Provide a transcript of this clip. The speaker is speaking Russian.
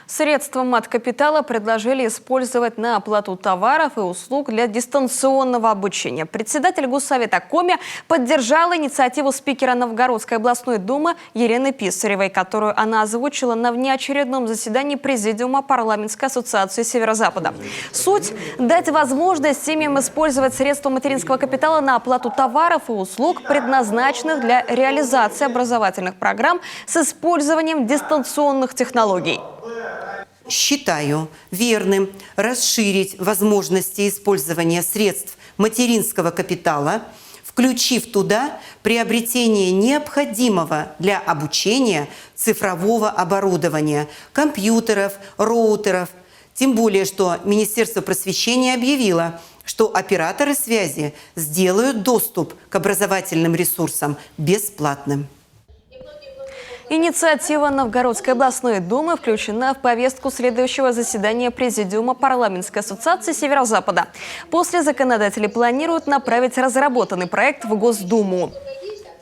Средства маткапитала предложили использовать на оплату товаров и услуг для дистанционного обучения. Председатель Госсовета Коми поддержал инициативу спикера Новгородской областной думы Елены Писаревой, которую она озвучила на внеочередном заседании Президиума Парламентской ассоциации Северо-Запада. Суть – дать возможность семьям использовать средства материнского капитала на оплату товаров и услуг, предназначенных для реализации образовательных программ с использованием дистанционных технологий. Считаю верным расширить возможности использования средств материнского капитала, включив туда приобретение необходимого для обучения цифрового оборудования, компьютеров, роутеров. Тем более, что Министерство просвещения объявило, что операторы связи сделают доступ к образовательным ресурсам бесплатным. Инициатива Новгородской областной думы включена в повестку следующего заседания Президиума Парламентской ассоциации Северо-Запада. После законодатели планируют направить разработанный проект в Госдуму.